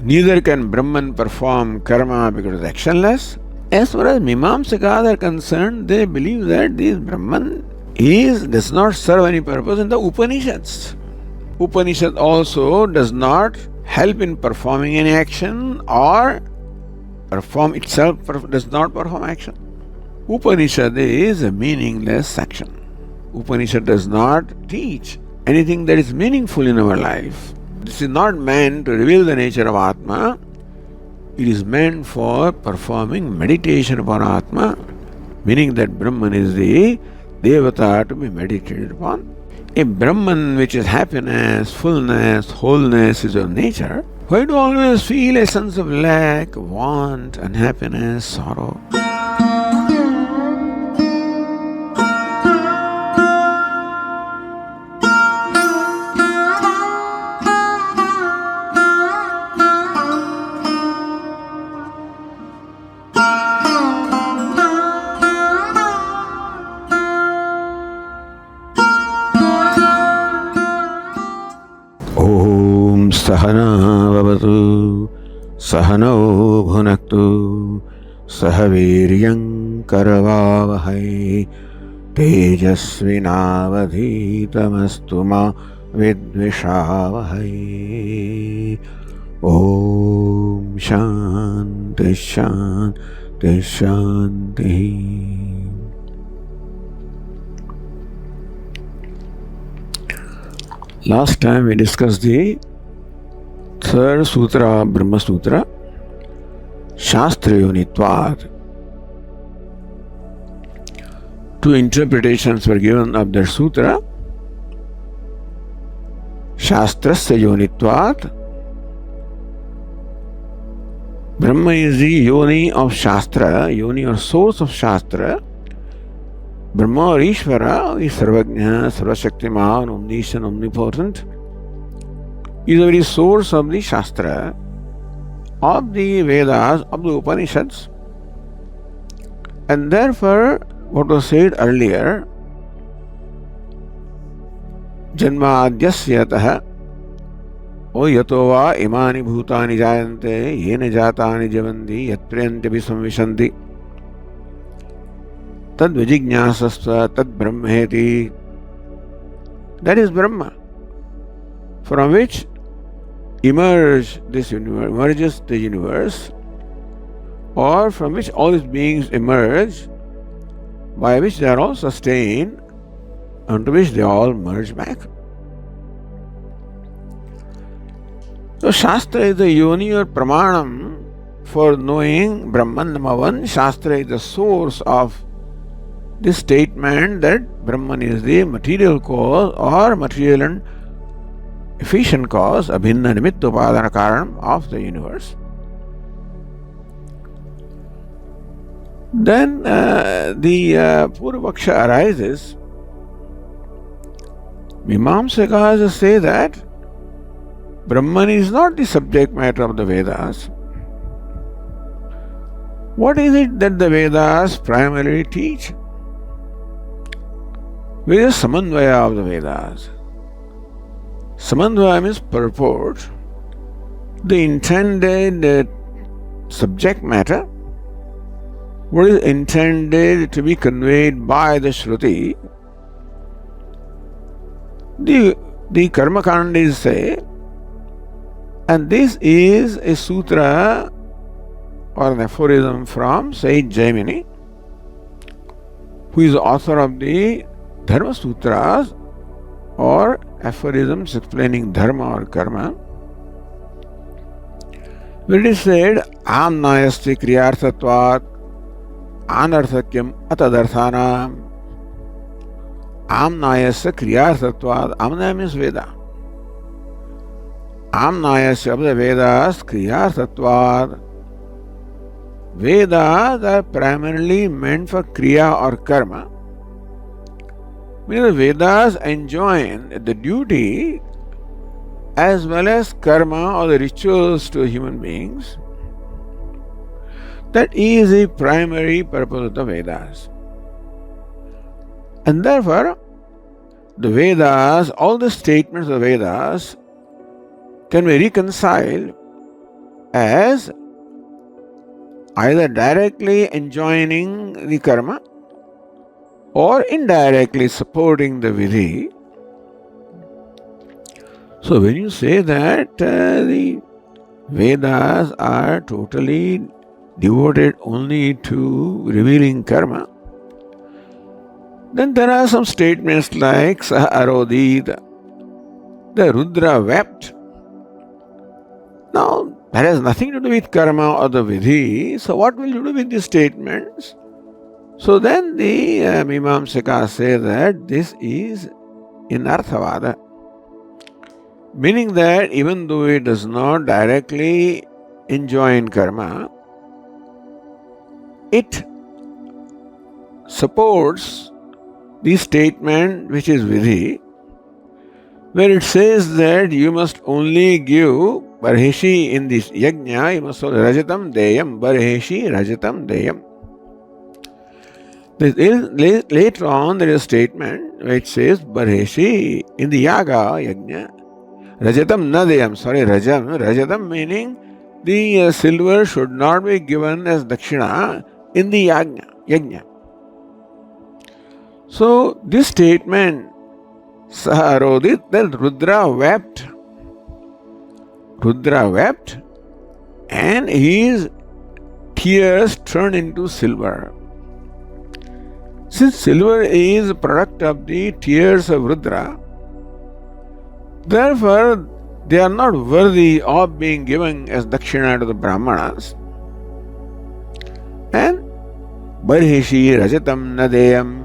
Neither can Brahman perform karma because it is actionless. As far as Meemansakas are concerned, they believe that this Brahman does not serve any purpose in the Upanishads. Upanishad also does not help in performing any action, or perform itself does not perform action. Upanishad is a meaningless section. Upanishad does not teach anything that is meaningful in our life. This is not meant to reveal the nature of Atma. It is meant for performing meditation upon Atma, meaning that Brahman is the Devata to be meditated upon. A Brahman which is happiness, fullness, wholeness is your nature. Why do you always feel a sense of lack, want, unhappiness, sorrow? सहना भवतु सहनौ भुनक्तु सह वीर्यं करवावहै तेजस्विनावधीतमस्तु मा विद्विषावहै। ओम शांति शांति शांति। Last time we discussed the third sutra of Brahmasutra, Shastrayonitvat. Two interpretations were given of the sutra. Shastrasya Yonitvat. Brahma is the yoni of Shastra, yoni or source of Shastra. Brahma or Ishvara is Sarvajna, Sarvashaktiman, omniscient, omnipotent, is the very source of the Shastra, of the Vedas, of the Upanishads. And therefore, what was said earlier, Janmadyasyataha, O yatova imani bhutani jayante, yene jatani javanti, yatpriyantyapi samvishanti, tad vijignyasasva, tad brahmeti. That is Brahma, from which emerges the universe, or from which all these beings emerge, by which they are all sustained, unto which they all merge back. So Shastra is the yoni or pramanam for knowing Brahman. Number one, Shastra is the source of this statement that Brahman is the material cause or material and efficient cause, abhinna nimitta upadana karanam of the universe. Then the Purvaksha arises. Meemanshakas say that Brahman is not the subject matter of the Vedas. What is it that the Vedas primarily teach? Where is Samanvayāt of the Vedas? Samanvayāt means purport, the intended subject matter, what is intended to be conveyed by the Shruti. The Karmakandis say, and this is a sutra or an aphorism from Saint Jaimini, who is the author of the Dharmasutras or aphorisms explaining dharma or karma, where it is said, Amnayasti kriyarthatvat anarthakyam atadarthanam. Amnayasya kriyarthatvat. Amnaya means Veda. Amnayasya of the Vedas kriyarthatvat. Vedas are primarily meant for kriya or karma. Meaning the Vedas enjoin the duty as well as karma or the rituals to human beings. That is the primary purpose of the Vedas. And therefore, the Vedas, all the statements of the Vedas can be reconciled as either directly enjoining the karma or indirectly supporting the vidhi. So when you say that the Vedas are totally devoted only to revealing karma, then there are some statements like Saha Arodid, the Rudra wept. Now, that has nothing to do with karma or the vidhi, so what will you do with these statements? So then the Meemanshakas say that this is inarthavada, meaning that even though it does not directly enjoin karma, it supports the statement which is vidhi, where it says that you must only give barheshi in this yajna, you must say rajatam deyam, barheshi rajatam deyam. Later on there is a statement which says barheshi in the yaga yajna, rajatam na deyam, rajatam meaning the silver should not be given as dakshina in the yajna. So this statement, Saha Arodit, then Rudra wept and his tears turned into silver. Since silver is a product of the tears of Rudra, therefore they are not worthy of being given as dakshina to the Brahmanas. And Barheshi Rajatam Nadeyam.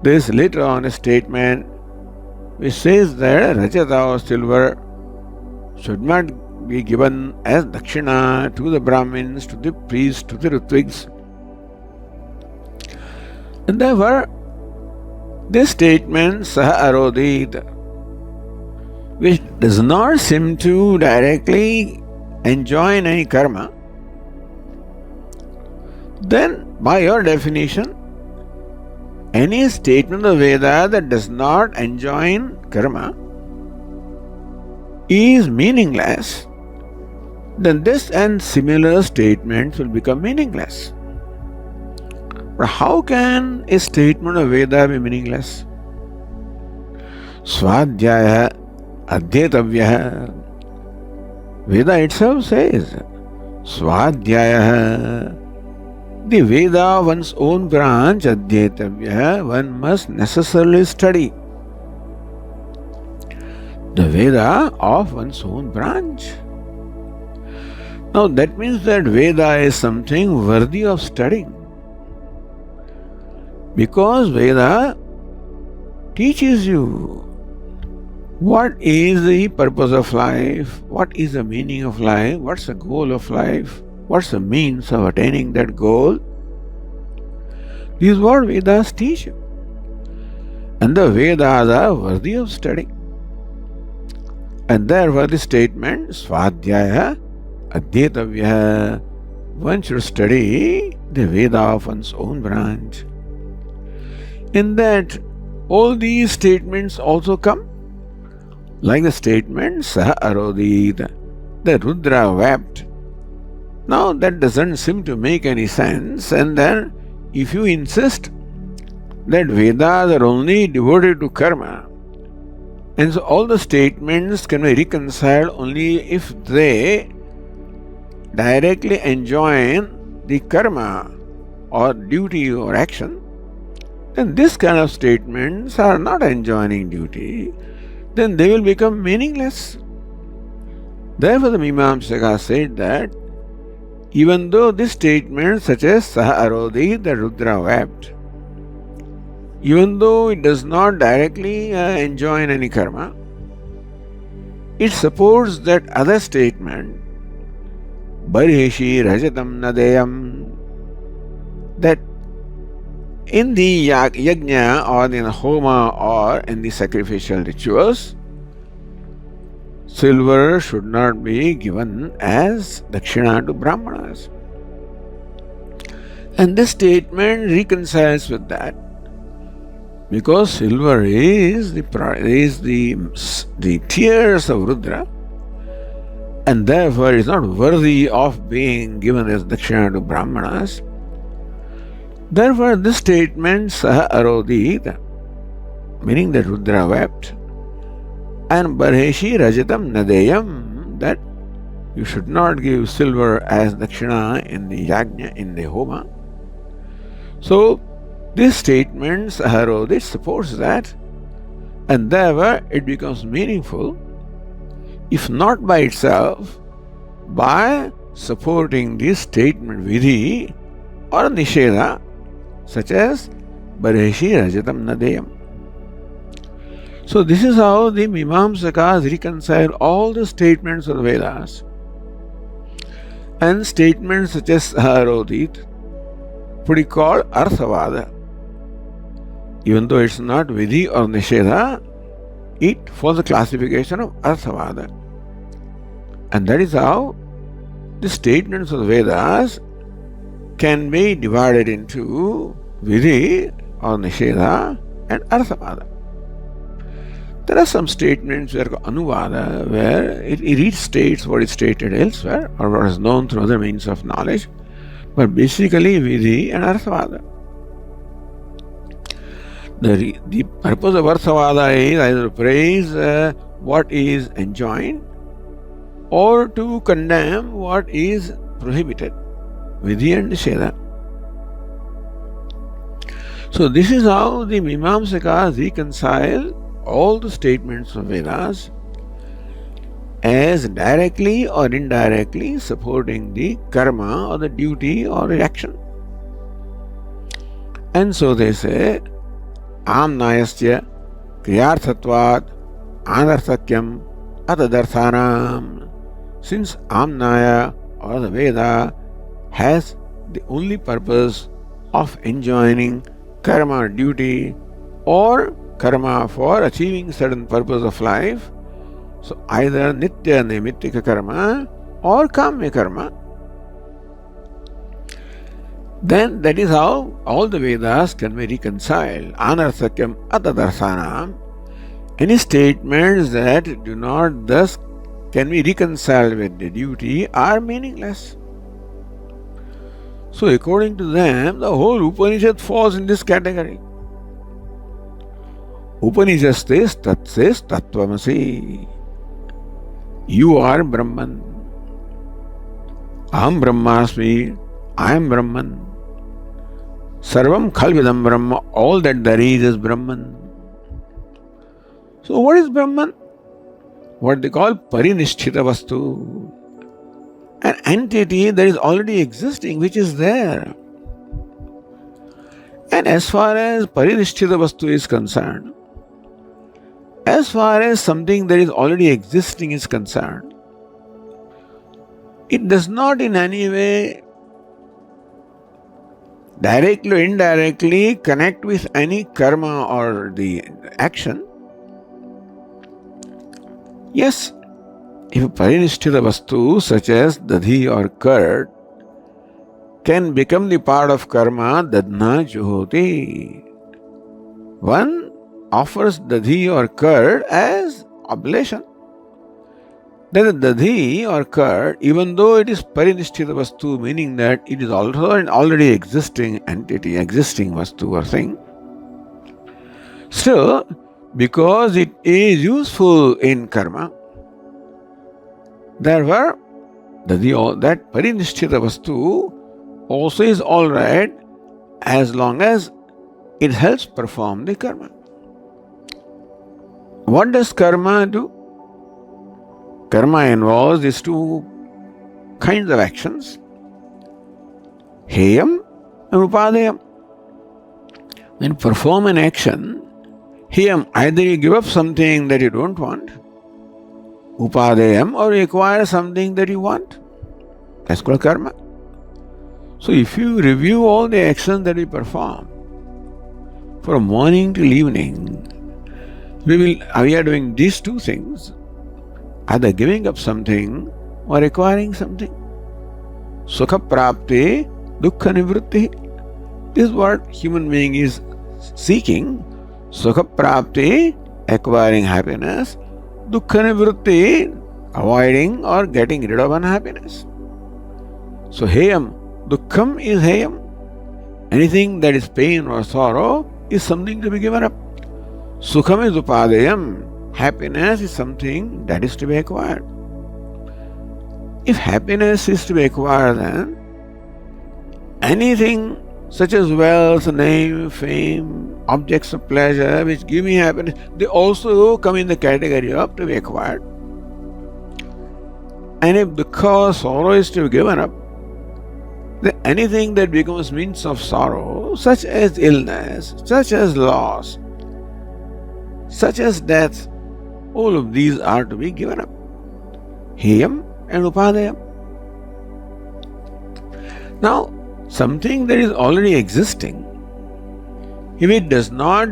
There is later on a statement which says that Rajata or silver should not be given as dakshina to the Brahmins, to the priests, to the Ritviks. And therefore, this statement, Saha Arodit, which does not seem to directly enjoin any karma, then by your definition, any statement of Veda that does not enjoin karma is meaningless, then this and similar statements will become meaningless. But how can a statement of Veda be meaningless? Swadhyaya adhyetavya. Veda itself says, Swadhyaya. The Veda, one's own branch, adhyetavya, one must necessarily study. The Veda of one's own branch. Now that means that Veda is something worthy of studying. Because Veda teaches you what is the purpose of life, what is the meaning of life, what's the goal of life, what's the means of attaining that goal. This is what Vedas teach you. And the Vedas are worthy of study. And therefore the statement, Swadhyaya adhyetavya, one should study the Veda of one's own branch. In that, all these statements also come, like the statement, Saha Arodit, the Rudra wept. Now that doesn't seem to make any sense, and then if you insist that Vedas are only devoted to karma, and so all the statements can be reconciled only if they directly enjoin the karma or duty or action, then this kind of statements are not enjoining duty, then they will become meaningless. Therefore the Meemanshakas said that even though this statement such as Saha Arodit, the Rudra wept, even though it does not directly enjoin any karma, it supports that other statement, Barheshi Rajatam Nadeyam, that in the Yajna or in the Homa or in the sacrificial rituals, silver should not be given as dakshina to Brahmanas. And this statement reconciles with that, because silver is the tears of Rudra, and therefore is not worthy of being given as dakshina to Brahmanas. Therefore, this statement, Saha Arodit, meaning that Rudra wept, and Barheshi Rajatam Nadeyam, that you should not give silver as dakshina in the Yajna, in the Homa. So, this statement, Saha Arodit, supports that, and therefore it becomes meaningful, if not by itself, by supporting this statement Vidhi or Nisheda, such as Barheshi Rajatam Nadeyam. So this is how the Meemansakas reconcile all the statements of the Vedas. And statements such as Saharodit would be called Arthavada. Even though it's not Vidhi or Nisheda, it falls the classification of Arthavada. And that is how the statements of the Vedas can be divided into Vidhi or Nisheda and Arthavada. There are some statements where Anuvada, where it restates what is stated elsewhere or what is known through other means of knowledge, but basically Vidhi and Arthavada. The purpose of Arthavada is either to praise what is enjoined or to condemn what is prohibited. Vidhi and Nisheda. So this is how the Meemansakas reconcile all the statements of Vedas as directly or indirectly supporting the karma or the duty or the action. And so they say, Amnayasya kriyarthatvat anarthakyam atadarthanam. Since Amnaya or the Veda has the only purpose of enjoining karma or duty or karma for achieving certain purpose of life, so either nitya naimittika karma or kamya karma, then that is how all the Vedas can be reconciled. Anarthakyam atadarthanam. Any statements that do not thus can be reconciled with the duty are meaningless. So according to them, the whole Upanishad falls in this category. Upanishads tat says Tattvamasi. You are Brahman. Aham Brahmasmi. I am Brahman. Sarvam Khalvidam Brahma. All that there is Brahman. So what is Brahman? What they call Parinishthita Vastu. An entity that is already existing, which is there. And as far as Parinishthita Vastu is concerned, as far as something that is already existing is concerned, it does not in any way directly or indirectly connect with any karma or the action. Yes, if a Parinishthita Vastu such as Dadhi or curd can become the part of karma, Dadna Juhoti. One offers Dadhi or curd as oblation. Then the Dadhi or curd, even though it is Parinishthita Vastu, meaning that it is also an already existing entity, existing Vastu or thing, still, because it is useful in karma, therefore, that Parinishthita Vastu also is alright as long as it helps perform the karma. What does karma do? Karma involves these two kinds of actions, heyam and upadeyam. When you perform an action, heyam, either you give up something that you don't want, upadeyam, or you acquire something that you want. That's called karma. So if you review all the actions that we perform, from morning till evening, we are doing these two things, either giving up something or acquiring something. Sukha prapti, dukkha nivritti. This is what human being is seeking. Sukha prapti, acquiring happiness. Dukkha nivritti, avoiding or getting rid of unhappiness. So heyam, dukkham is heyam. Anything that is pain or sorrow is something to be given up. Sukham is upadayam. Happiness is something that is to be acquired. If happiness is to be acquired, then anything such as wealth, name, fame, objects of pleasure which give me happiness, they also come in the category of to be acquired. And if dukkha or sorrow is to be given up, then anything that becomes means of sorrow, such as illness, such as loss, such as death, all of these are to be given up. Heyam and upadayam. Now, something that is already existing, if it does not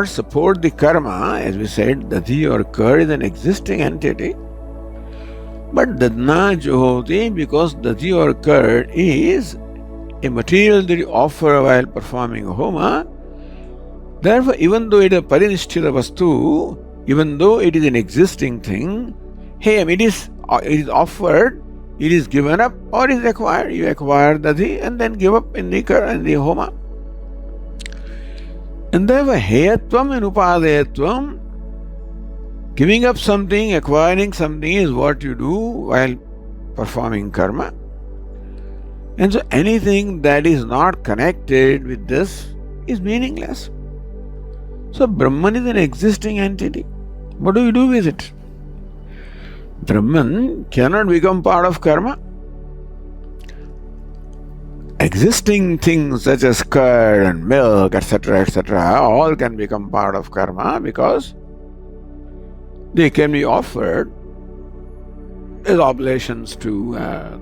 support the karma, as we said, dati or kar is an existing entity, but dadna johoti, because dati or kar is a material that you offer while performing homa, therefore, even though it is a parinishthita vastu, even though it is an existing thing, it is offered, it is given up or is acquired. You acquire dati and then give up in the homa. And therefore, heyatvam and upadayatvam, giving up something, acquiring something is what you do while performing karma. And so anything that is not connected with this is meaningless. So Brahman is an existing entity. What do you do with it? Brahman cannot become part of karma. Existing things such as curd and milk, etc., all can become part of karma because they can be offered as oblations to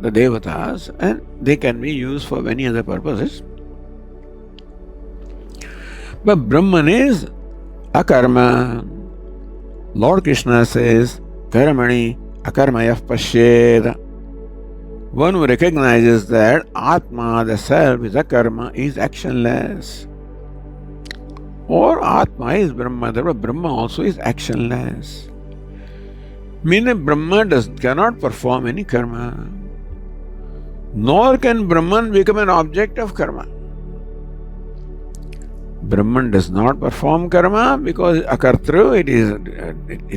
the devatas and they can be used for many other purposes. But Brahman is akarma. Lord Krishna says, Karmani akarmayah pashyed. One who recognizes that Atma, the self, is akarma, is actionless. Or Atma is Brahma, therefore Brahma also is actionless. Meaning Brahma cannot perform any karma. Nor can Brahman become an object of karma. Brahman does not perform karma because akartru, it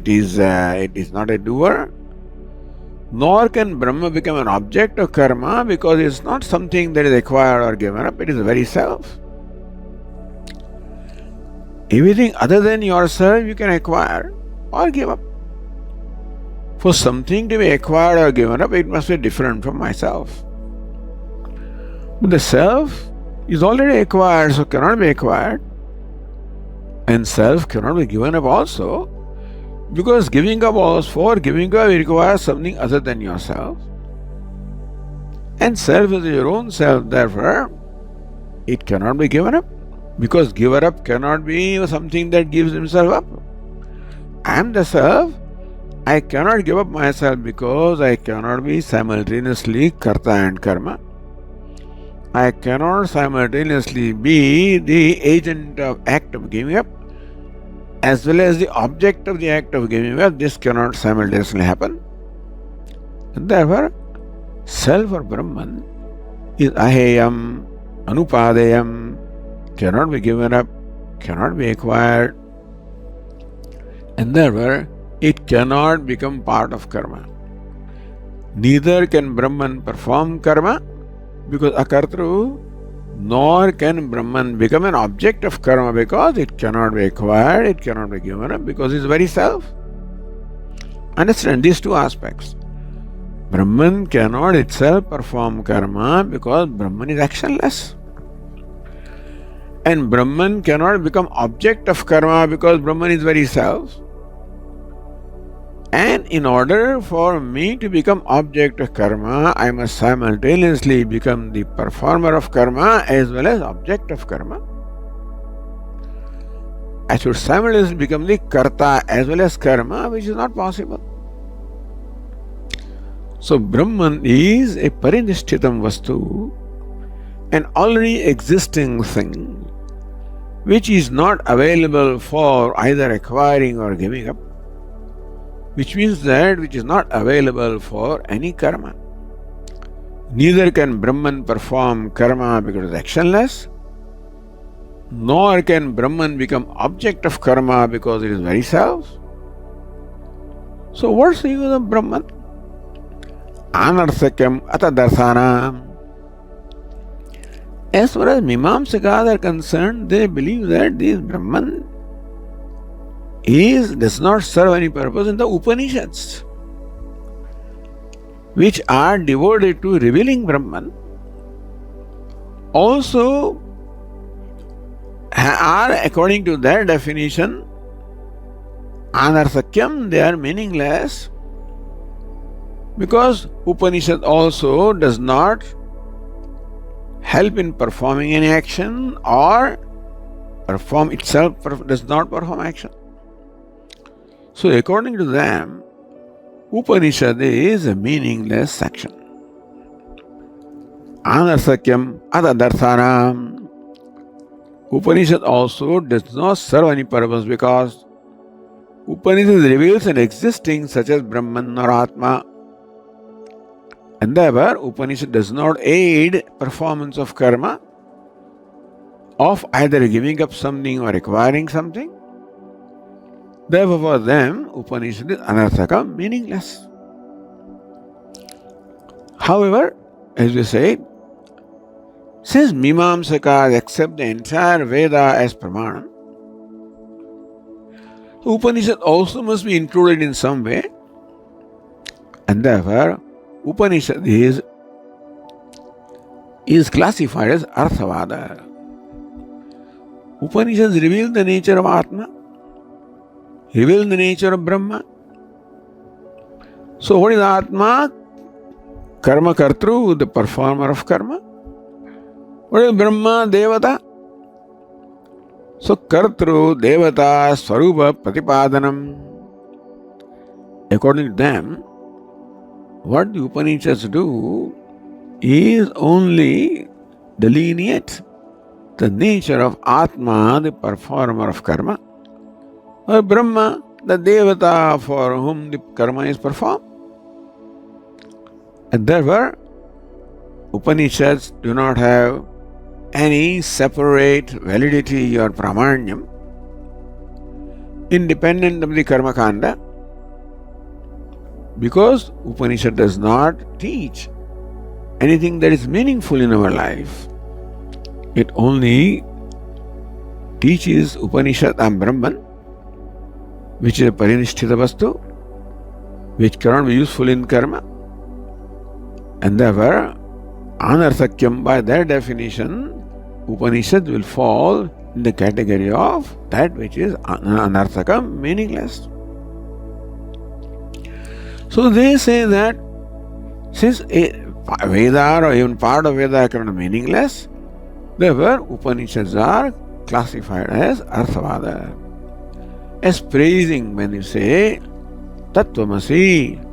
is not a doer. Nor can Brahma become an object of karma because it is not something that is acquired or given up, it is the very self. Everything other than yourself you can acquire or give up. For something to be acquired or given up, it must be different from myself. But the self is already acquired, so cannot be acquired. And self cannot be given up also, because giving up requires something other than yourself. And self is your own self, therefore, it cannot be given up, because giver up cannot be something that gives himself up. I am the self, I cannot give up myself because I cannot be simultaneously karta and karma. I cannot simultaneously be the agent of act of giving up as well as the object of the act of giving up. This cannot simultaneously happen. And therefore, self or Brahman is aheyam, anupadayam, cannot be given up, cannot be acquired, and therefore it cannot become part of karma. Neither can Brahman perform karma because akartru, nor can Brahman become an object of karma because it cannot be acquired, it cannot be given up because it is very self. Understand these two aspects. Brahman cannot itself perform karma because Brahman is actionless. And Brahman cannot become object of karma because Brahman is very self. And in order for me to become object of karma, I must simultaneously become the performer of karma as well as object of karma. I should simultaneously become the karta as well as karma, which is not possible. So Brahman is a parinishtitam vastu, an already existing thing, which is not available for either acquiring or giving up. which means that which is not available for any karma. Neither can Brahman perform karma because it is actionless, nor can Brahman become object of karma because it is very self. So what's the use of Brahman? Anarthakyam atadarthanam. As far as Meemansakas are concerned, they believe that this Brahman does not serve any purpose in the Upanishads, which are devoted to revealing Brahman, also are, according to their definition, anarthakyam, they are meaningless, because Upanishad also does not help in performing any action, or perform itself does not perform action. So according to them, Upanishad is a meaningless section. Anarthakyam atadarthanam. Upanishad also does not serve any purpose because Upanishad reveals an existing such as Brahman or Atma. And therefore, Upanishad does not aid performance of karma, of either giving up something or acquiring something. Therefore, for them, Upanishad is anarthaka, meaningless. However, as we said, since Meemansakas accept the entire Veda as Pramana, Upanishad also must be included in some way, and therefore Upanishad is classified as Arthavada. Upanishads reveal the nature of Atma, reveal the nature of Brahma. So what is Atma? Karma Kartru, the performer of karma. What is Brahma? Devata. So Kartru, Devata, Swarupa, Pratipadanam. According to them, what the Upanishads do is only delineate the nature of Atma, the performer of karma, or Brahma, the Devata for whom the karma is performed. And therefore, Upanishads do not have any separate validity or pramanyam independent of the karma kanda, because Upanishad does not teach anything that is meaningful in our life. It only teaches Upanishad and Brahman, which is a parinishthita vastu, which cannot be useful in karma. And therefore, anarthakyam, by their definition, Upanishad will fall in the category of that which is anarthaka, meaningless. So they say that since a Veda or even part of Veda are meaningless, therefore Upanishads are classified as Arthavada. As praising when you say Tattvamasi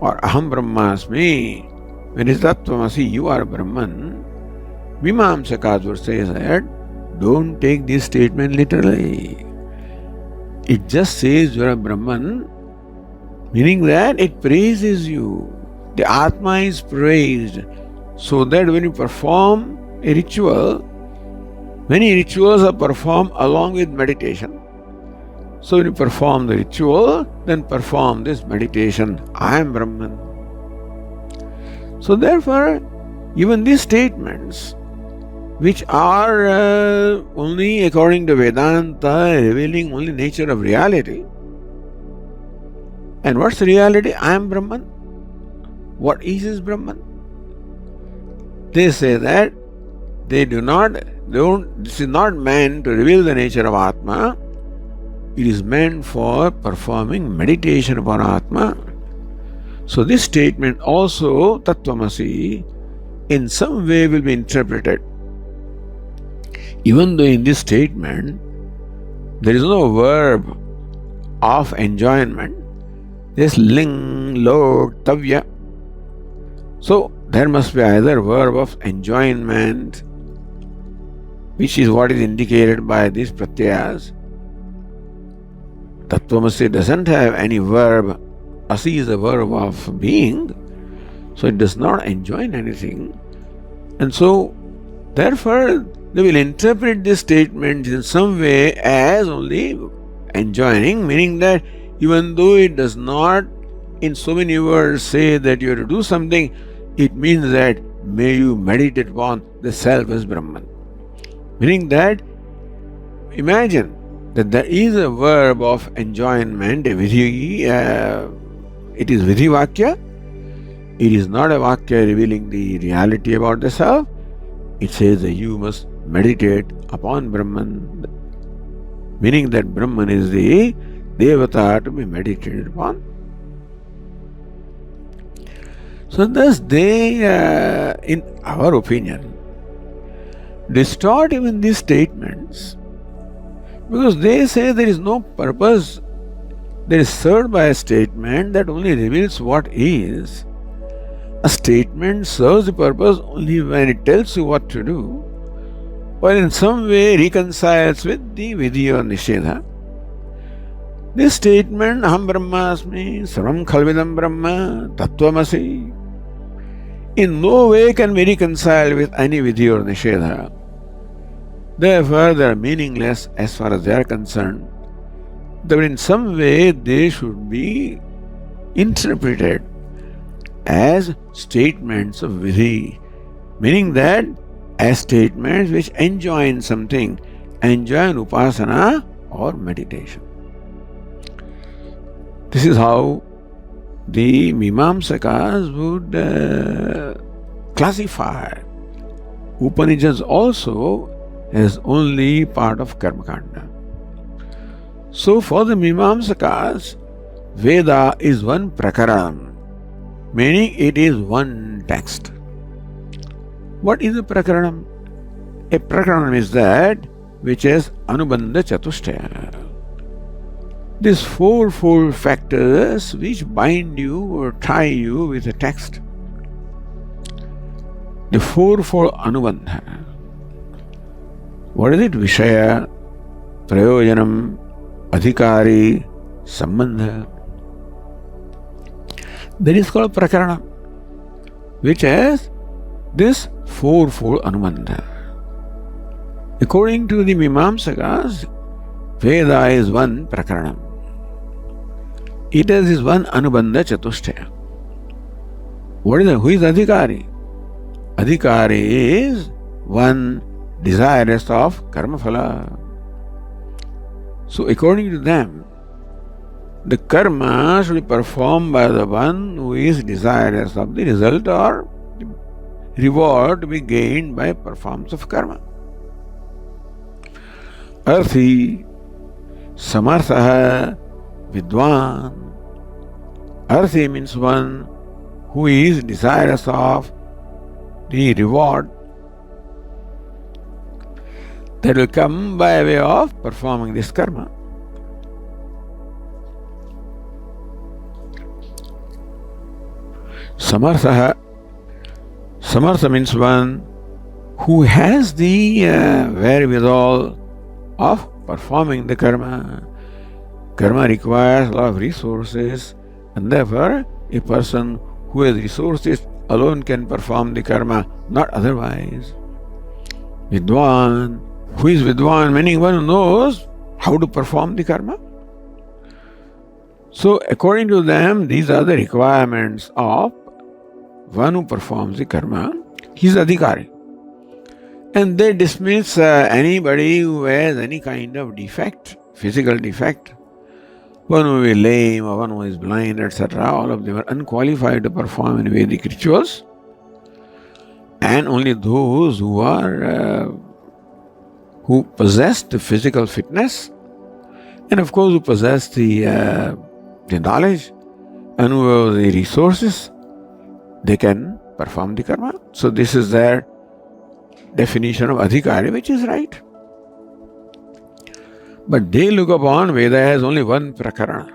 or Aham Brahmasmi, when it is Tattvamasi, you are Brahman, Meemanshakas would say that don't take this statement literally. It just says you are a Brahman, meaning that it praises you. The Atma is praised, so that when you perform a ritual, many rituals are performed along with meditation. So when you perform the ritual, then perform this meditation, I am Brahman. So therefore, even these statements, which are only according to Vedanta, revealing only nature of reality. And what's reality? I am Brahman. What is Brahman? They say that this is not meant to reveal the nature of Atma. It is meant for performing meditation upon Atma. So this statement also, Tattvamasi, in some way will be interpreted. Even though in this statement there is no verb of enjoyment, there is ling, log, tavya. So there must be either verb of enjoyment, which is what is indicated by these pratyayas, Tattvamasi doesn't have any verb. Asi is a verb of being, so it does not enjoin anything. And so, therefore, they will interpret this statement in some way as only enjoining, meaning that even though it does not in so many words say that you have to do something, it means that may you meditate upon the self as Brahman. Meaning that, imagine that there is a verb of enjoyment, a vidhi, it is vidhi vakya. It is not a vakya revealing the reality about the self. It says that you must meditate upon Brahman, meaning that Brahman is the devata to be meditated upon. So thus they, in our opinion, distort even these statements, because they say there is no purpose that is served by a statement that only reveals what is. A statement serves the purpose only when it tells you what to do, or in some way reconciles with the vidya or nishedha. This statement, aham brahmasmi, sarvam khalvidam brahma, tattvamasi, in no way can be reconciled with any vidya or nishedha. Therefore, they are meaningless as far as they are concerned. But in some way, they should be interpreted as statements of vidhi, meaning that as statements which enjoin something, enjoin upasana or meditation. This is how the Meemansakas would classify. Upanishads also is only part of Karmakanda. So for the Meemansakas, Veda is one prakaran, meaning it is one text. What is a prakaranam? A prakaranam is that which is anubandha chatushtaya. These fourfold factors which bind you or tie you with a text. The fourfold anubandha. What is it? Vishaya, prayojanam, adhikari, sambandha. That is called prakaranam, which is this fourfold anubandha. According to the Meemansakas, Veda is one prakaranam. It is this one anubandha chatushtaya. What is that? Who is adhikari? Adhikari is one desirous of karma phala. So according to them, the karma should be performed by the one who is desirous of the result or reward to be gained by performance of karma. Arthi, samartha, vidwan. Arthi means one who is desirous of the reward that will come by way of performing this karma. Samartha. Samartha means one who has the wherewithal of performing the karma. Karma requires a lot of resources, and therefore a person who has resources alone can perform the karma, not otherwise. Vidwan. Who is vidwan? Meaning one who knows how to perform the karma. So according to them, these are the requirements of one who performs the karma. He is adhikari. And they dismiss anybody who has any kind of defect, physical defect. One who is lame or one who is blind, etc. All of them are unqualified to perform any Vedic rituals. And only those who are who possess the physical fitness, and of course who possess the knowledge and who have the resources, they can perform the karma. So this is their definition of adhikari, which is right. But they look upon Veda as only one prakarana.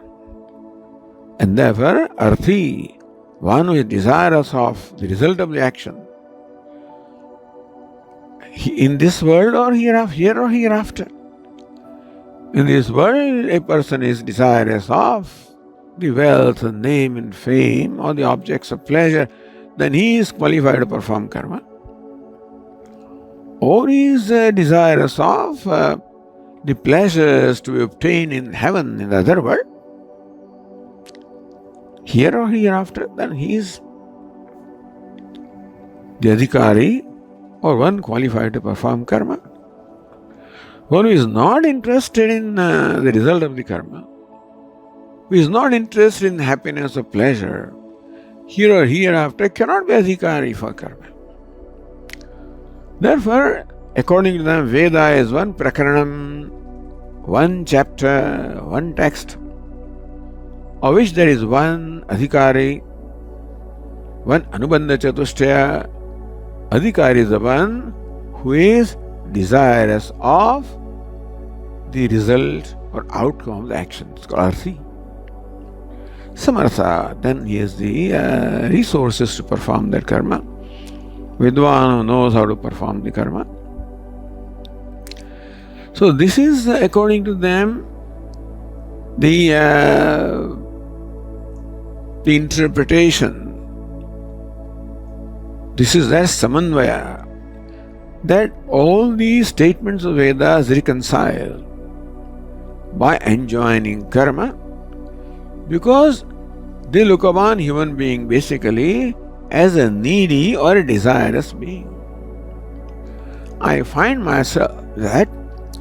And therefore, arthi, one who is desirous of the result of the action, in this world or here or hereafter. In this world, a person is desirous of the wealth, the name and fame, or the objects of pleasure, then he is qualified to perform karma. Or he is desirous of the pleasures to be obtained in heaven, in the other world, here or hereafter, then he is the adhikari or one qualified to perform karma. One who is not interested in the result of the karma, who is not interested in happiness or pleasure, here or hereafter, cannot be adhikari for karma. Therefore, according to them, Veda is one prakaranam, one chapter, one text, of which there is one adhikari, one anubandha chatushtaya. Adhikari is the one who is desirous of the result or outcome of the actions, called arthi. Samartha, then he has the resources to perform that karma. Vidwan who knows how to perform the karma. So this is, according to them, the interpretation. This is their Samanvayāt, that all these statements of Vedas reconcile by enjoining karma, because they look upon human being basically as a needy or a desirous being. I find myself that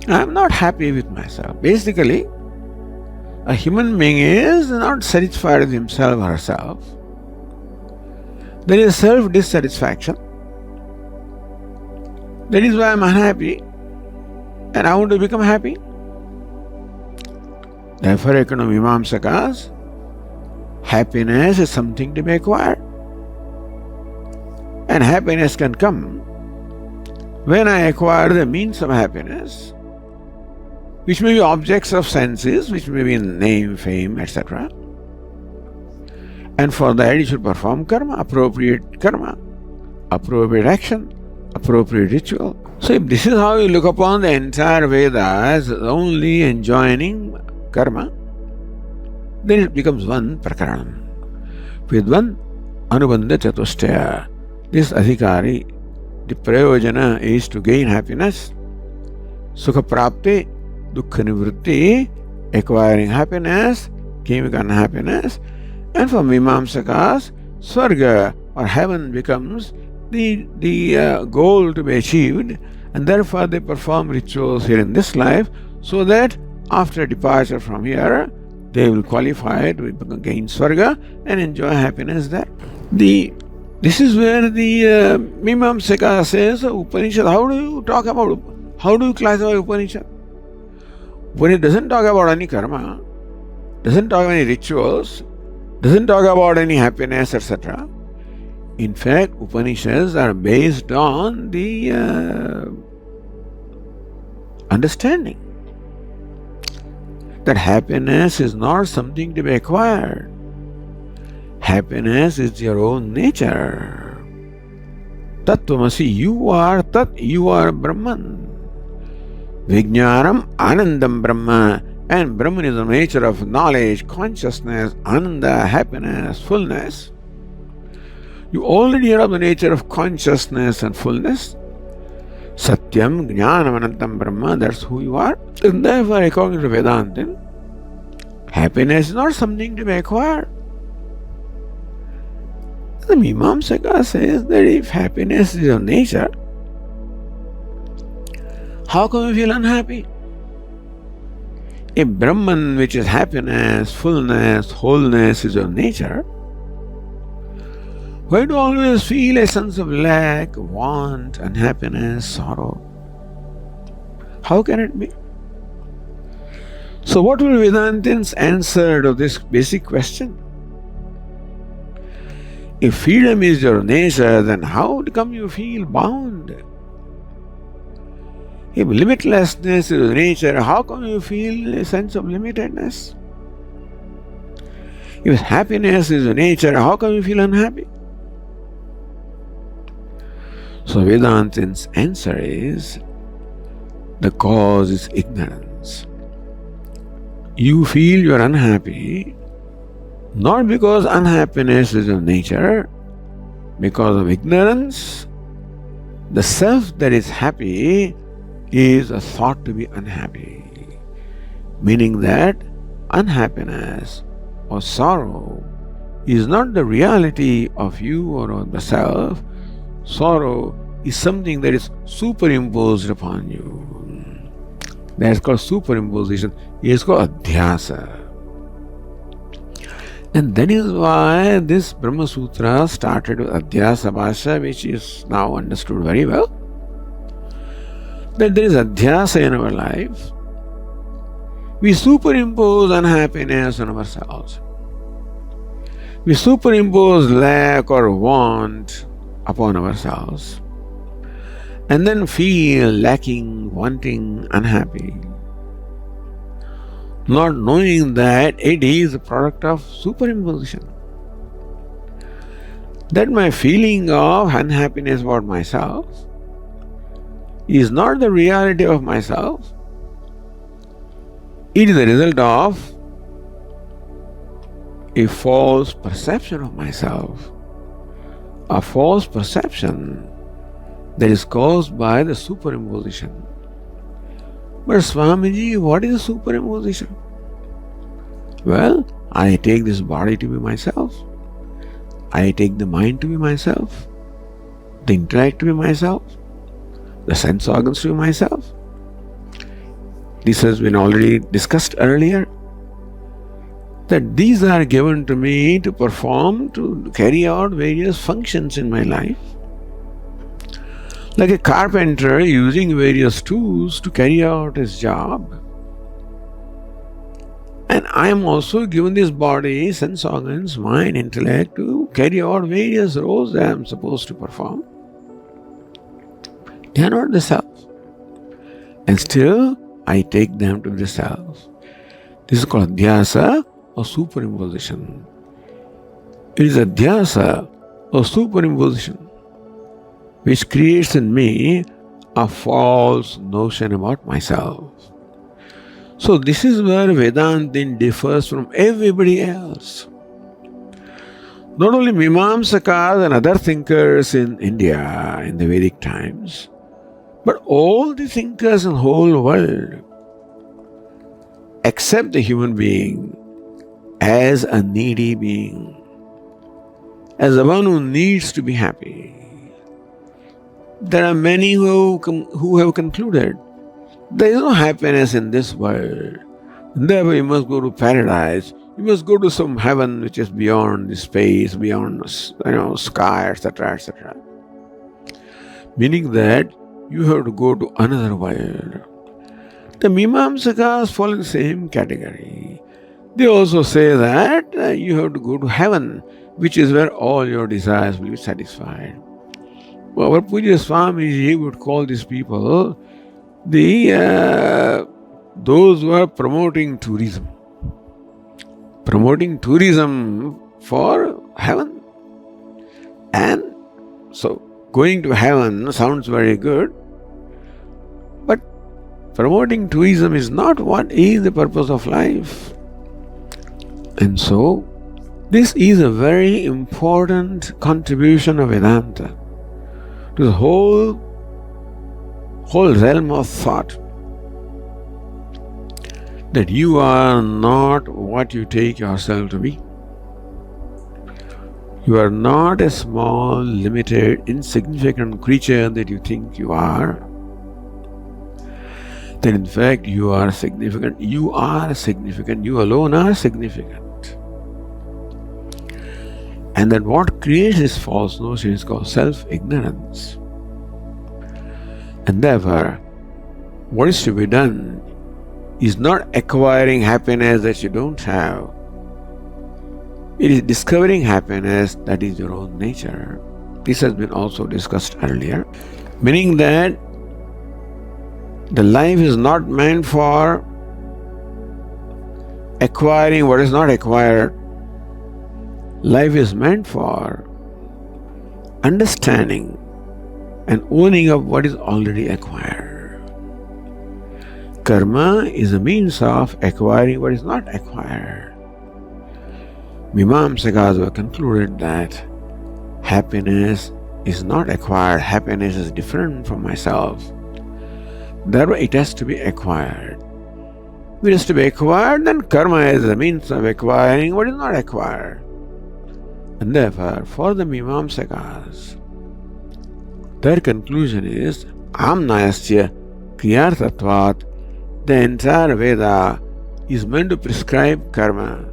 I am not happy with myself. Basically, a human being is not satisfied with himself or herself. There is self-dissatisfaction. That is why I am unhappy and I want to become happy. Therefore, according to Meemanshakas, happiness is something to be acquired. And happiness can come when I acquire the means of happiness, which may be objects of senses, which may be name, fame, etc. And for that you should perform karma, appropriate action, appropriate ritual. So if this is how you look upon the entire Vedas, only enjoining karma, then it becomes one prakaran. With one anubandha chatushtaya, this adhikari, the prayojana is to gain happiness, sukha prapti, dukkha nivritti, acquiring happiness, gaining unhappiness. And for Meemanshakas, Swarga or heaven becomes the goal to be achieved, and therefore they perform rituals here in this life so that after departure from here, they will qualify to gain Swarga and enjoy happiness there. This is where the Meemansaka says, Upanishad, how do you classify Upanishad? When it doesn't talk about any karma, doesn't talk about any rituals, doesn't talk about any happiness, etc. In fact, Upanishads are based on the understanding that happiness is not something to be acquired. Happiness is your own nature. Tattvamasi, you are Tat, you are Brahman. Vijnanam Anandam Brahma, and Brahman is the nature of knowledge, consciousness, Ananda, happiness, fullness. You already are of the nature of consciousness and fullness. Satyam, Jnanam, Anantam Brahma, that's who you are. And therefore, according to Vedanta, happiness is not something to be acquired. The Meemansaka says that if happiness is your nature, how come you feel unhappy? If Brahman, which is happiness, fullness, wholeness, is your nature, why do you always feel a sense of lack, want, unhappiness, sorrow? How can it be? So what will Vedantins answer to this basic question? If freedom is your nature, then how come you feel bound? If limitlessness is your nature, how come you feel a sense of limitedness? If happiness is your nature, how come you feel unhappy? So Vedantins' answer is, the cause is ignorance. you feel you are unhappy, not because unhappiness is your nature, because of ignorance. The self that is happy is thought to be unhappy, meaning that unhappiness or sorrow is not the reality of you or of the self. Sorrow is something that is superimposed upon you. That's called superimposition. It is called adhyasa. And that is why this Brahmasutra started with adhyasa bhasha, which is now understood very well. That there is adhyasa in our life. We superimpose unhappiness on ourselves. We superimpose lack or want upon ourselves, and then feel lacking, wanting, unhappy, not knowing that it is a product of superimposition. That my feeling of unhappiness about myself is not the reality of myself. It is the result of a false perception of myself, a false perception that is caused by the superimposition. But Swamiji, what is superimposition? Well, I take this body to be myself. I take the mind to be myself, the intellect to be myself, the sense organs to be myself. This has been already discussed earlier, that these are given to me to perform, to carry out various functions in my life. Like a carpenter using various tools to carry out his job. And I am also given this body, sense organs, mind, intellect to carry out various roles that I am supposed to perform. They are not the self. And still, I take them to the self. This is called adhyasa or superimposition. It is adhyasa or superimposition which creates in me a false notion about myself. So this is where Vedanta differs from everybody else. Not only Meemansakas and other thinkers in India in the Vedic times, but all the thinkers in the whole world accept the human being as a needy being, as the one who needs to be happy. There are many who have concluded there is no happiness in this world. Therefore, you must go to paradise. You must go to some heaven which is beyond the space, beyond sky, etc., etc. Meaning that you have to go to another world. The Meemansakas fall in the same category. They also say that you have to go to heaven, which is where all your desires will be satisfied. Well, our Puja Swamiji would call these people those who are promoting tourism. Promoting tourism for heaven. And so going to heaven sounds very good, but promoting tourism is not what is the purpose of life. And so this is a very important contribution of Vedanta to the whole realm of thought, that you are not what you take yourself to be. You are not a small, limited, insignificant creature that you think you are. That in fact you are significant. You are significant. You alone are significant. And that what creates this false notion is called self-ignorance. And therefore, what is to be done is not acquiring happiness that you don't have. It is discovering happiness that is your own nature. This has been also discussed earlier. Meaning that the life is not meant for acquiring what is not acquired. Life is meant for understanding and owning of what is already acquired. karma is a means of acquiring what is not acquired. Meemansakas have concluded that happiness is not acquired, happiness is different from myself. Therefore, it has to be acquired. If it has to be acquired, then karma is a means of acquiring what is not acquired. And therefore, for the Meemansakas, their conclusion is Amnayasya Kriyartatvat. The entire Veda is meant to prescribe karma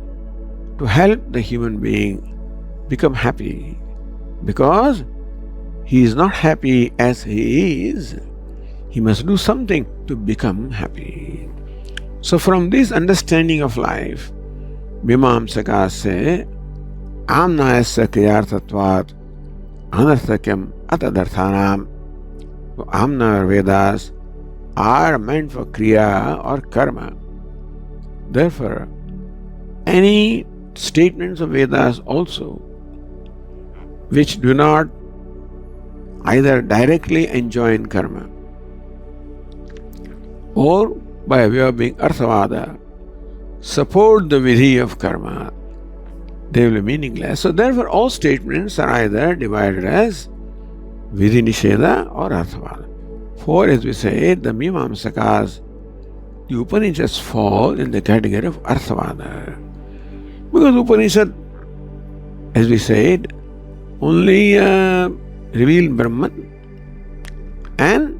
to help the human being become happy, because he is not happy as he is. He must do something to become happy. So from this understanding of life, Meemansakas say, Amnayasya Kriyartatvat Anarthakyam Atadarthanam. Amna Vedas are meant for Kriya or Karma. Therefore, any statements of Vedas also which do not either directly enjoin karma or by way of being arthavada support the vidhi of karma, they will be meaningless. So therefore all statements are either divided as vidhi nisheda or arthavada. For as we said, the Meemansakas, the Upanishads fall in the category of arthavada. Because Upanishad, as we said, only reveal Brahman, and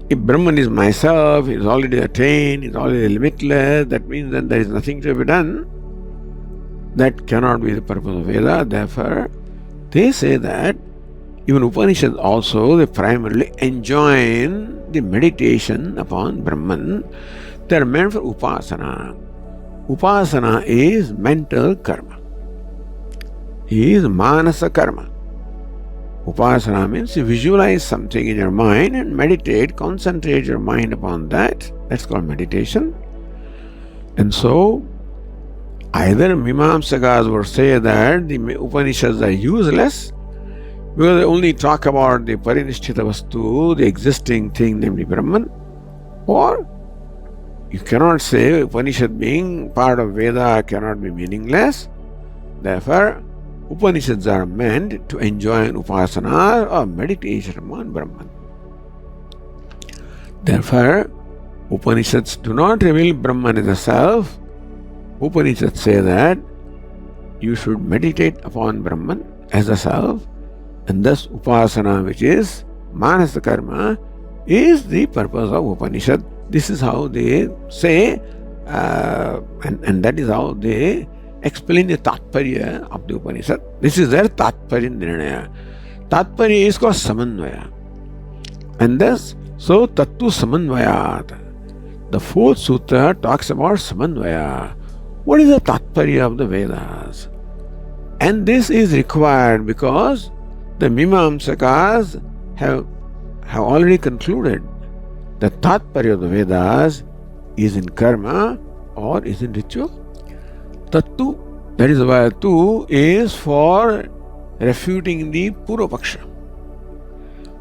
if Brahman is myself, is already attained, is already limitless, that means that there is nothing to be done. That cannot be the purpose of Veda. Therefore, they say that even Upanishads also, they primarily enjoin the meditation upon Brahman. They are meant for Upasana. Upasana is mental karma. Is manasa karma. Upasana means you visualize something in your mind and meditate, concentrate your mind upon that. That's called meditation. And so, either Meemansakas would say that the Upanishads are useless because they only talk about the parinishthita vastu, the existing thing, namely Brahman, or you cannot say Upanishad being part of Veda cannot be meaningless. Therefore, Upanishads are meant to enjoin upasana or meditation upon Brahman. Therefore, Upanishads do not reveal Brahman as a self. Upanishads say that you should meditate upon Brahman as a self, and thus Upasana, which is manasa karma, is the purpose of Upanishad. This is how they say, and that is how they explain the Tatparya of the Upanishad. This is their Tatparya Nirnaya. Tatparya is called Samanvayāt. And thus, so Tattu Samanvayāt. The fourth sutra talks about Samanvayāt. What is the Tatparya of the Vedas? And this is required because the Meemansakas have already concluded that Tatparya of the Vedas is in karma or is in ritual. Tattu, that is why Tu is for refuting the Purva Paksha.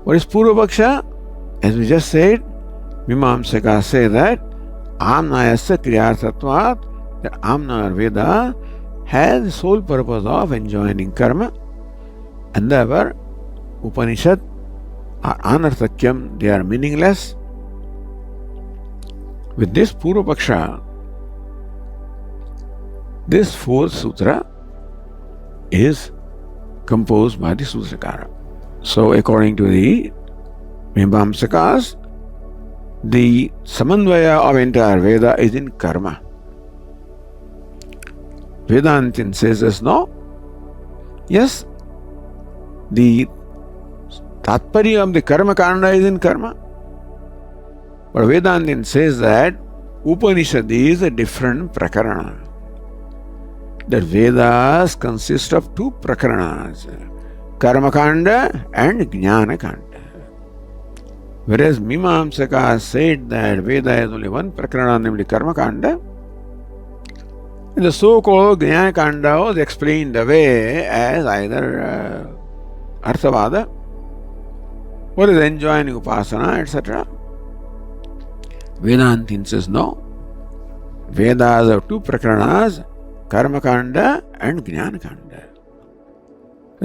What is Purva Paksha? As we just said, Meemansakas say that Amnayasya Kriyartatvat, that Amna or Veda has the sole purpose of enjoining karma, and therefore Upanishad are anarthakyam, they are meaningless. With this Purva Paksha, this fourth sutra is composed by the Sutrakara. So according to the Meemansakas, the Samanvaya of entire Veda is in karma. Vedantin says as no. Yes, the Tatparya of the Karma Kanda is in karma. But Vedantin says that Upanishad is a different prakarana. That Vedas consist of two prakaranas, Karma Kanda and Jnana Kanda. Whereas Meemansakas said that Veda is only one prakarana, namely Karma Kanda. And the so-called Jnana Kanda was explained away as either Arthavada, or is enjoining Upasana, etc. Vedantins says no. Vedas have two prakaranas, karma kanda and jnana kanda.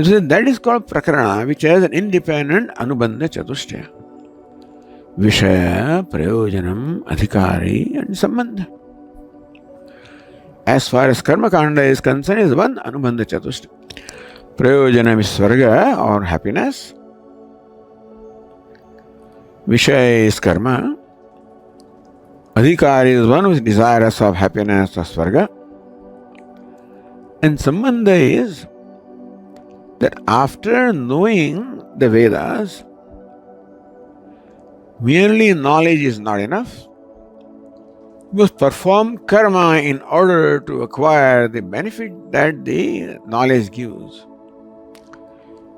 So that is called prakarana, which has an independent anubandha chatushtaya. Vishaya, prayojanam, adhikari and sambandha. As far as karma kanda is concerned, is one anubandha chatushtaya. Prayojanam is swarga or happiness. Vishaya is karma. Adhikari is one who is desirous of happiness or swarga. And sambandha is that after knowing the Vedas, merely knowledge is not enough. You must perform karma in order to acquire the benefit that the knowledge gives.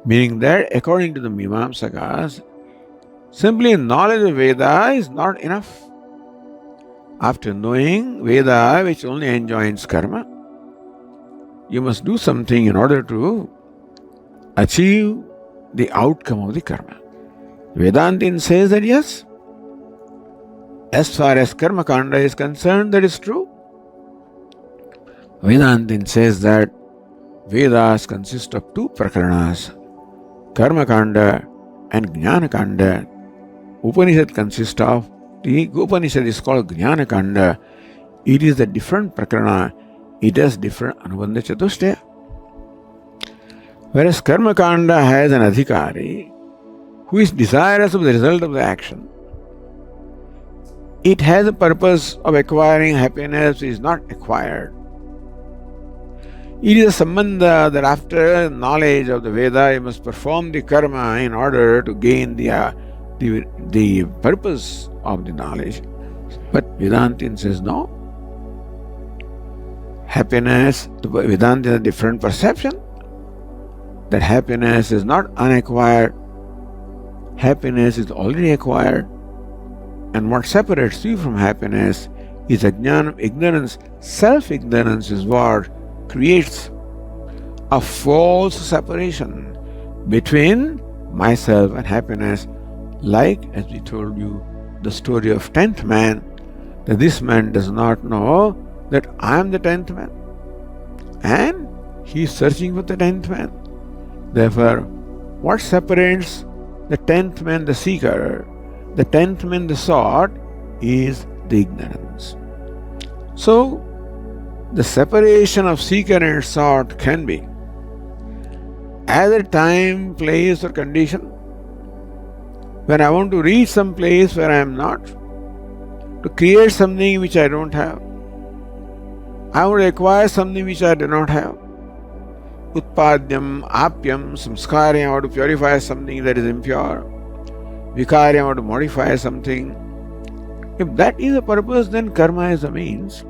Meaning that according to the Meemansakas, simply knowledge of Veda is not enough. After knowing Veda, which only enjoins karma, you must do something in order to achieve the outcome of the karma. Vedantin says that yes, as far as karma kanda is concerned, that is true. Vedantin says that Vedas consist of two prakaranas, karma kanda and jnana kanda. Upanishad consists of, the Upanishad is called jnana kanda. It is a different prakarana. It has different anubandha chatushtaya. Whereas karma kanda has an adhikari who is desirous of the result of the action. It has a purpose of acquiring happiness, is not acquired. It is a sambandha that after knowledge of the Veda, you must perform the karma in order to gain the purpose of the knowledge. But Vedantin says no. Happiness, Vedanta has a different perception. That happiness is not unacquired. Happiness is already acquired. And what separates you from happiness is ajnana, ignorance. Self-ignorance is what creates a false separation between myself and happiness. Like, as we told you, the story of 10th man, that this man does not know that I am the 10th man. And he is searching for the 10th man. Therefore, what separates the 10th man, the seeker, the 10th man, the sought, is the ignorance. So, the separation of seeker and sought can be either time, place, or condition. When I want to reach some place where I am not, to create something which I don't have, I want to acquire something which I do not have. Utpadyam, apyam, samskaryam, I want to purify something that is impure. Vikaryam, I want to modify something. If that is the purpose, then karma is a means.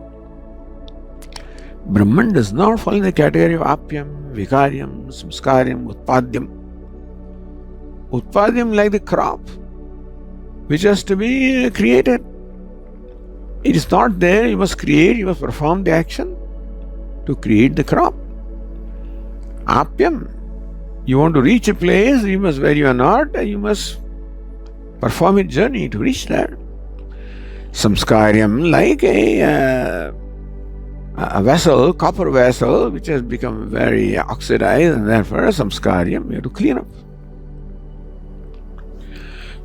Brahman does not fall in the category of apyam, vikaryam, samskaryam, utpadyam. Utpadyam like the crop, which has to be created. It is not there, you must create, you must perform the action to create the crop. Apyam, you want to reach a place, you must, where you are not, you must perform a journey to reach there. Samskaryam, like a vessel, copper vessel, which has become very oxidized, and therefore samskaryam, you have to clean up.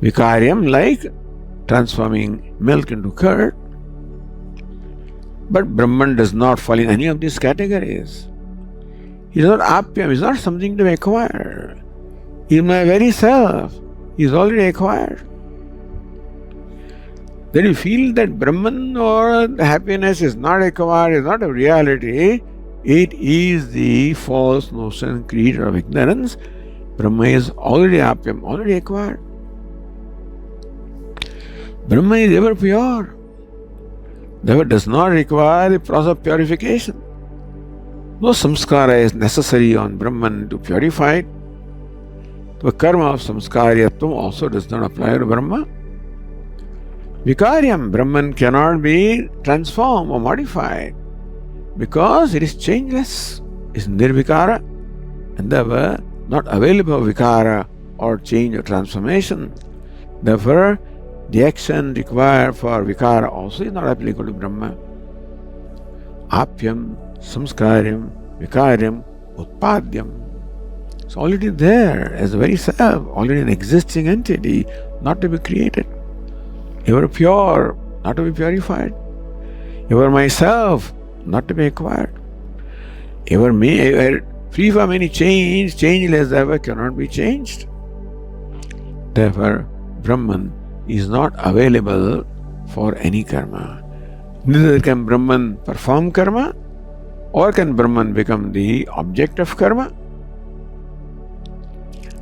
Vikaryam, like transforming milk into curd. But Brahman does not fall in any of these categories. He is not apyam, he is not something to acquire. He is my very self. He is already acquired. Then you feel that Brahman or the happiness is not acquired, is not a reality. It is the false notion created of ignorance. Brahma is already apyam, already acquired. Brahma is ever pure. Therefore does not require the process of purification. No samskara is necessary on Brahman to purify it. The karma of samskaryatvam also does not apply to Brahma. Vikaryam, Brahman cannot be transformed or modified because it is changeless, it is nirvikara, and therefore not available for vikara or change or transformation. Therefore, The action required for vikara also is not applicable to Brahma. Apyam, samskaryam, vikaryam, utpadyam. It's already there as the very self, already an existing entity, not to be created. Ever pure, not to be purified. Ever myself, not to be acquired. Ever me, ever free from any change, changeless ever cannot be changed. Therefore, Brahman is not available for any karma. Neither can Brahman perform karma, or can Brahman become the object of karma.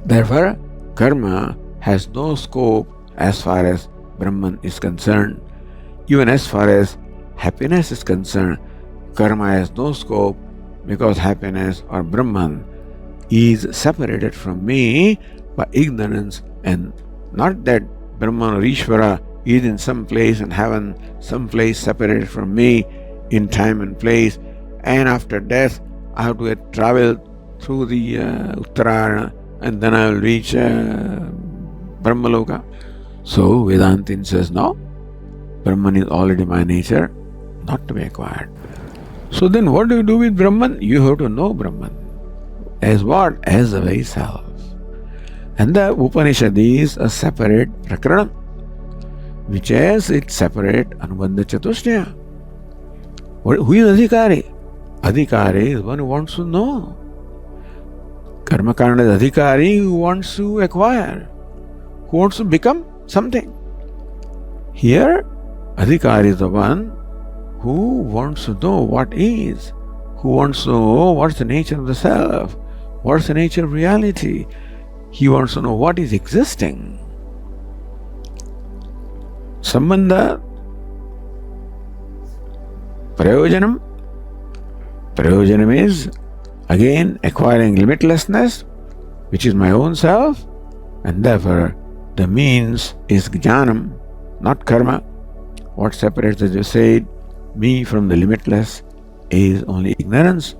Therefore, karma has no scope as far as Brahman is concerned. Even as far as happiness is concerned, karma has no scope, because happiness or Brahman is separated from me by ignorance, and not that Brahman or Ishvara is in some place in heaven, some place separated from me in time and place, and after death I have to travel through the Uttarayana and then I will reach Brahmaloka. So Vedantin says, no, Brahman is already my nature, not to be acquired. So then what do you do with Brahman? You have to know Brahman. As what? As the very self. And the Upanishad is a separate prakaran, which has its separate Anubandha Chatushtaya. Who is Adhikari? Adhikari is one who wants to know. Karmakanda is Adhikari who wants to acquire, who wants to become something. Here, Adhikari is the one who wants to know what is, who wants to know what's the nature of the self, what's the nature of reality. He wants to know what is existing. Sambandha, prayojanam. Prayojanam is again acquiring limitlessness, which is my own self, and therefore the means is jnanam, not karma. What separates, as you said, me from the limitless is only ignorance,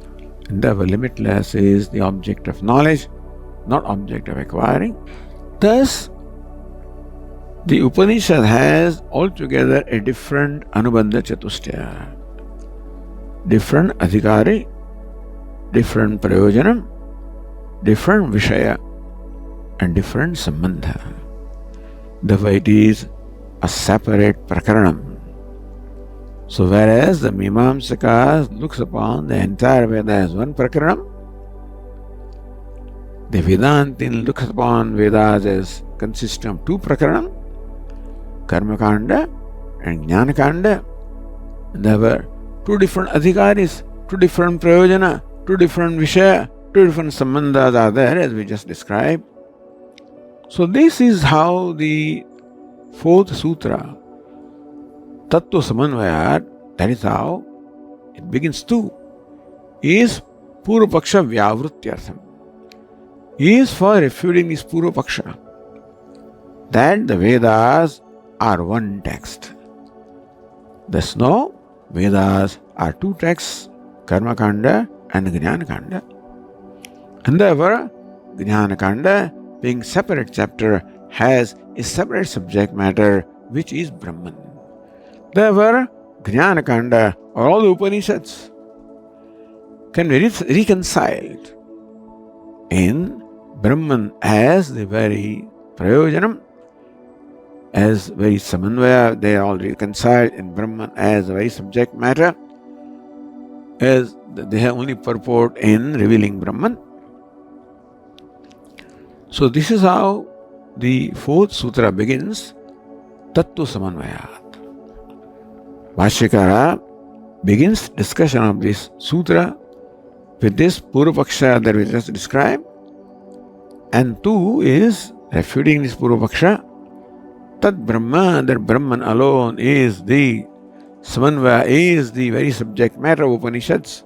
and therefore limitless is the object of knowledge, not object of acquiring. Thus, the Upanishad has altogether a different Anubandha Chatushtaya, different Adhikari, different Prayojanam, different Vishaya, and different Sambandha. Therefore, it is a separate Prakaranam. So, whereas the Meemanshakas looks upon the entire Veda as one Prakaranam, the Vedantin looks upon Vedas as consisting of two Prakaranam, Karmakanda and Jnanakanda. There were two different Adhikaris, two different Prayojana, two different Vishaya, two different Sambandhas are there as we just described. So this is how the fourth sutra, Tattu Samanvayāt, that is how it begins too, is Purva Paksha Vyavrutyartham, is for refuting this Purva Paksha, that the Vedas are one text. Thus no, Vedas are two texts, Karmakanda and Jnanakanda. And therefore, Jnanakanda, being separate chapter, has a separate subject matter, which is Brahman. Therefore, Jnanakanda, or all the Upanishads, can be reconciled in Brahman as the very Prayojanam, as very Samanvaya. They are all reconciled in Brahman as the very subject matter, as they have only purport in revealing Brahman. So this is how the fourth sutra begins, Tattu Samanvayāt. Bhashyakara begins discussion of this sutra with this Purva Paksha that we just described, and two is refuting this Purva Paksha, Tat Brahma, that Brahman alone is the Samanvaya, is the very subject matter of Upanishads.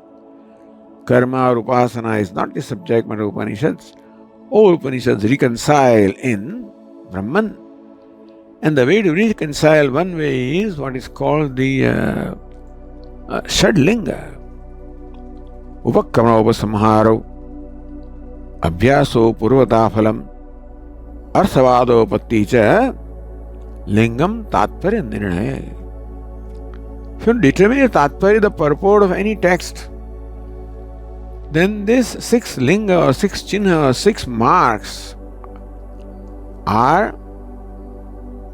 Karma or Upashana is not the subject matter of Upanishads. All Upanishads reconcile in Brahman. And the way to reconcile one way is what is called the Shadlinga. Upakama Upasamharo, Abhyaso Purvataphalam, Arthavado Patticha, lingam tatparya nirnaya. If you determine the tatparya, the purport of any text, then this 6 linga or 6 chinha or 6 marks are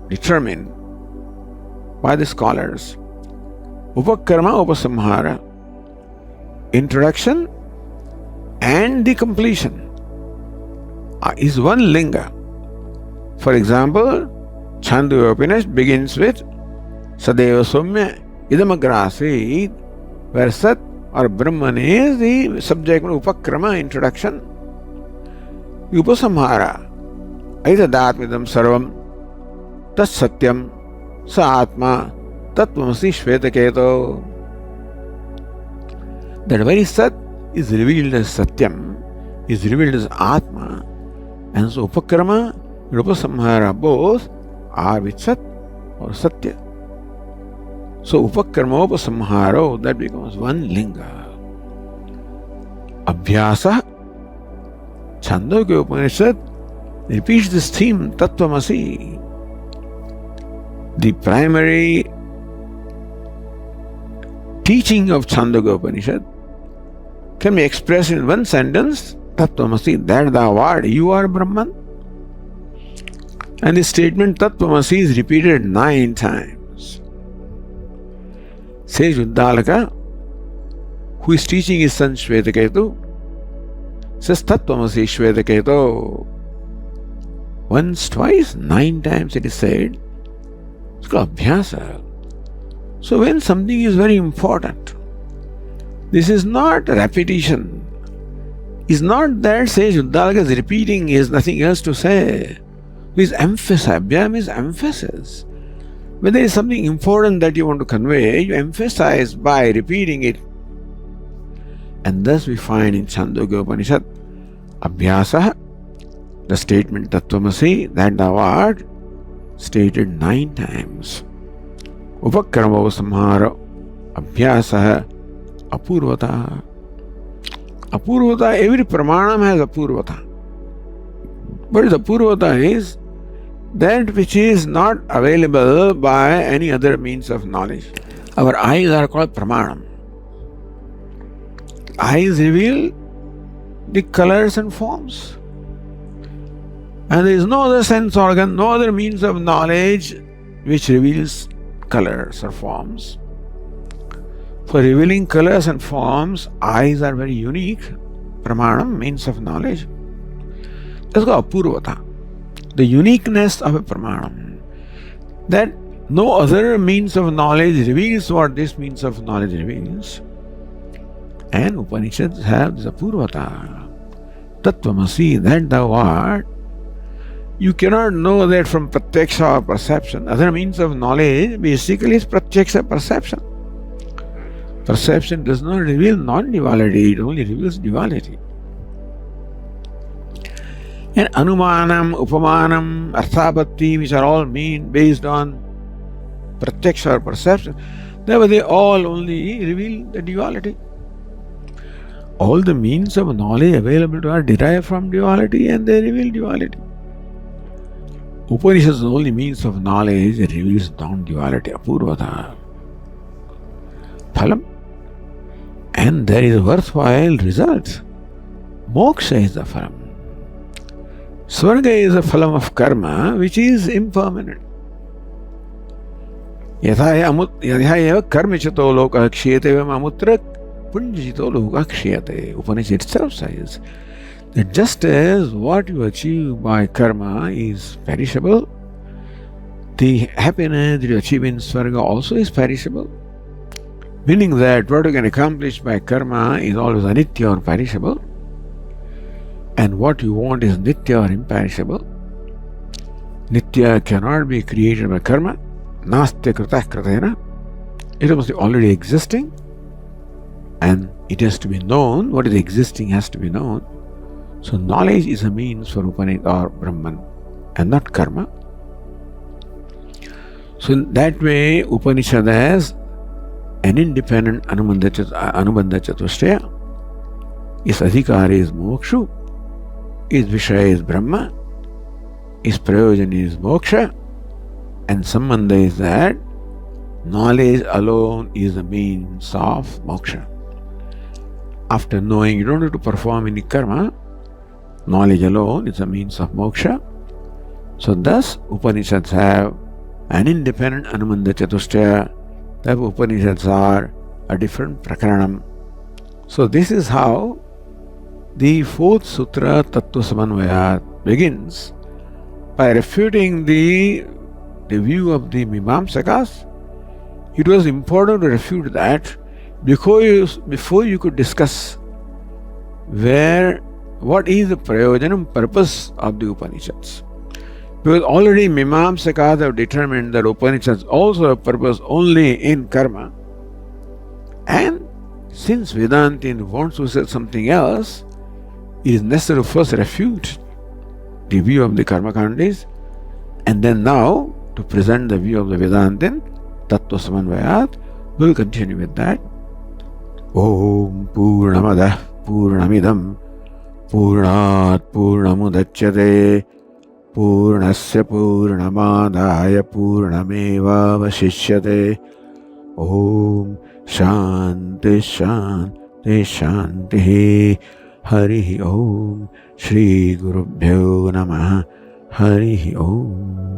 determined by the scholars. Upakarma, upasamhara, introduction and the completion is one linga. For example, Chandogya Upanishad begins with Sadeva Soumya Idamagrasid, where Sat or Brahman is the subject of Upakrama, introduction. Upasamhara, Aitadatmidam Sarvam, Tas Satyam, Sa Atma, Tattvamasi Shvetaketo. That very Sat is revealed as Satyam, is revealed as Atma, and so Upakrama and Upasamhara both are with Sat or Satya. So Upakarma Upasamharo, that becomes one linga. Abhyasa, Chandogya Upanishad repeats this theme, Tattvamasi. The primary teaching of Chandogya Upanishad can be expressed in one sentence, Tattvamasi, that thou art, you are Brahman. And the statement Tattvamasi is repeated 9 times. Sage Uddalaka, who is teaching his son Shvetaketu, says Tattvamasi Shvetaketu. Once, twice, 9 times it is said. It's called Vyasa. So when something is very important, this is not repetition. It's not that Sage Uddalaka is repeating, he has nothing else to say. It's emphasis. Abhyam is emphasis. When there is something important that you want to convey, you emphasize by repeating it. And thus we find in Chandogya Upanishad, Abhyasa, the statement Tattvamasi, that thou art, stated 9 times. Upakarma Upasamhara, Abhyasa, Apurvata. Apurvata, every pramanam has Apurvata. But the Apurvata is that which is not available by any other means of knowledge. Our eyes are called pramanam. Eyes reveal the colors and forms. And there is no other sense organ, no other means of knowledge which reveals colors or forms. For revealing colors and forms, eyes are very unique. Pramanam, means of knowledge. That's called Apurvata. The uniqueness of a pramanam. That no other means of knowledge reveals what this means of knowledge reveals. And Upanishads have this Apurvata. Tattvamasi, that thou art. You cannot know that from pratyaksha or perception. Other means of knowledge basically is pratyaksha, perception. Perception does not reveal non-duality, it only reveals duality. And anumanam, upamanam, arthapatti, which are all based on pratyaksha or perception, therefore they all only reveal the duality. All the means of knowledge available to us derive from duality and they reveal duality. Upanishads is the only means of knowledge that reveals non-duality, apurvata. Phalam. And there is a worthwhile result. Moksha is the phalam. Swarga is a phalam of karma which is impermanent. Yatha karma chato loka kshiyate evam amutra punjito loka kshiyate. Upanishad itself says that just as what you achieve by karma is perishable, the happiness that you achieve in Swarga also is perishable. Meaning that what you can accomplish by karma is always anitya or perishable, and what you want is nitya or imperishable. Nitya cannot be created by karma. Nastya kritah kritena. It must be already existing, and it has to be known. What is existing has to be known. So knowledge is a means for Upanishad or Brahman, and not karma. So in that way, Upanishad has an independent Anubandha Chatushtaya. Its adhikari is moksha, its vishaya is Brahma, its prayojan is moksha, And Sambandha is that knowledge alone is the means of moksha. After knowing, you don't have to perform any karma. Knowledge alone is a means of moksha. So thus, Upanishads have an independent Anumanda Chatushtaya. The Upanishads are a different prakaranam. So this is how the fourth sutra, Tattu Samanvayāt, begins by refuting the view of the Meemanshakas. It was important to refute that before you could discuss what is the prayojanam, purpose of the Upanishads. Because already Meemansakas have determined that Upanishads also have purpose only in karma. And since Vedantin wants to say something else, it is necessary to first refute the view of the karma kandis, and then now to present the view of the Vedantin, Tattva Samanvayāt. We'll continue with that. Om Purnamadah Purnamidam Purnat Purnamudachyate Purnasya Purnamadaya Purnameva Vashishyate. Om Shanti Shanti Shanti. Hari Om. Shri Gurubhyo Namaha. Hari Om.